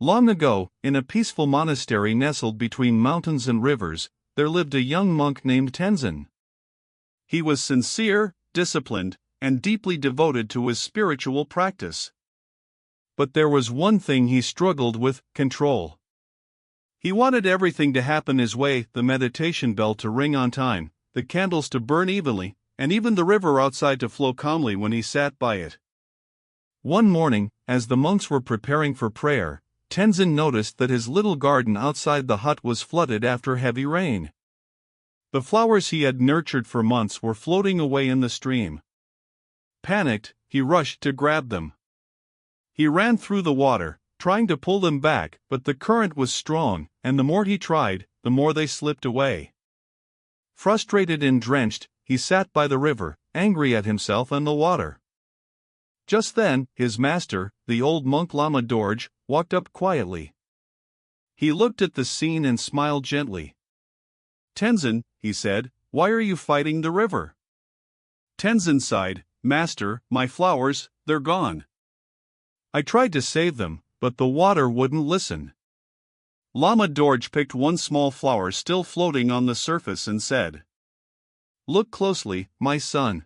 Long ago, in a peaceful monastery nestled between mountains and rivers, there lived a young monk named Tenzin. He was sincere, disciplined, and deeply devoted to his spiritual practice. But there was one thing he struggled with: control. He wanted everything to happen his way, the meditation bell to ring on time, the candles to burn evenly, and even the river outside to flow calmly when he sat by it. One morning, as the monks were preparing for prayer, Tenzin noticed that his little garden outside the hut was flooded after heavy rain. The flowers he had nurtured for months were floating away in the stream. Panicked, he rushed to grab them. He ran through the water, trying to pull them back, but the current was strong, and the more he tried, the more they slipped away. Frustrated and drenched, he sat by the river, angry at himself and the water. Just then, his master, the old monk Lama Dorje, walked up quietly. He looked at the scene and smiled gently. "Tenzin," he said, "why are you fighting the river?" Tenzin sighed. "Master, my flowers, they're gone. I tried to save them, but the water wouldn't listen." Lama Dorje picked one small flower still floating on the surface and said, "Look closely, my son.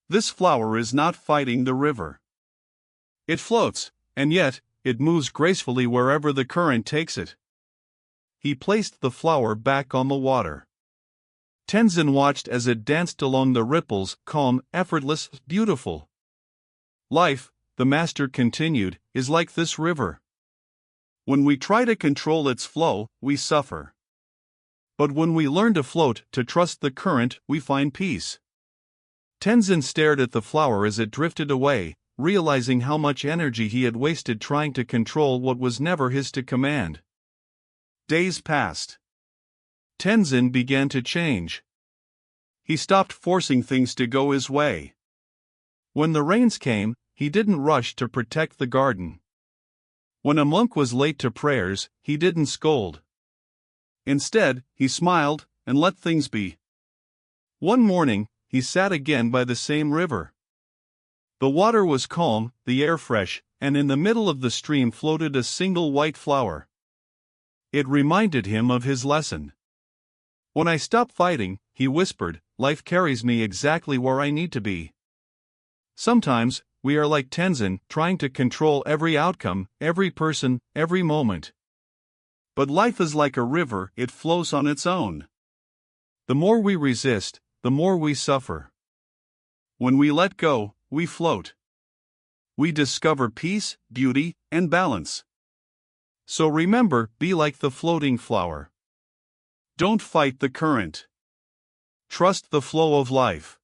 This flower is not fighting the river. It floats, and yet, it moves gracefully wherever the current takes it." He placed the flower back on the water. Tenzin watched as it danced along the ripples, calm, effortless, beautiful. "Life," the master continued, "is like this river. When we try to control its flow, we suffer. But when we learn to float, to trust the current, we find peace." Tenzin stared at the flower as it drifted away, realizing how much energy he had wasted trying to control what was never his to command. Days passed. Tenzin began to change. He stopped forcing things to go his way. When the rains came, he didn't rush to protect the garden. When a monk was late to prayers, he didn't scold. Instead, he smiled and let things be. One morning, he sat again by the same river. The water was calm, the air fresh, and in the middle of the stream floated a single white flower. It reminded him of his lesson. "When I stop fighting," he whispered, "life carries me exactly where I need to be." Sometimes, we are like Tenzin, trying to control every outcome, every person, every moment. But life is like a river, it flows on its own. The more we resist, the more we suffer. When we let go, we float. We discover peace, beauty, and balance. So remember, be like the floating flower. Don't fight the current. Trust the flow of life.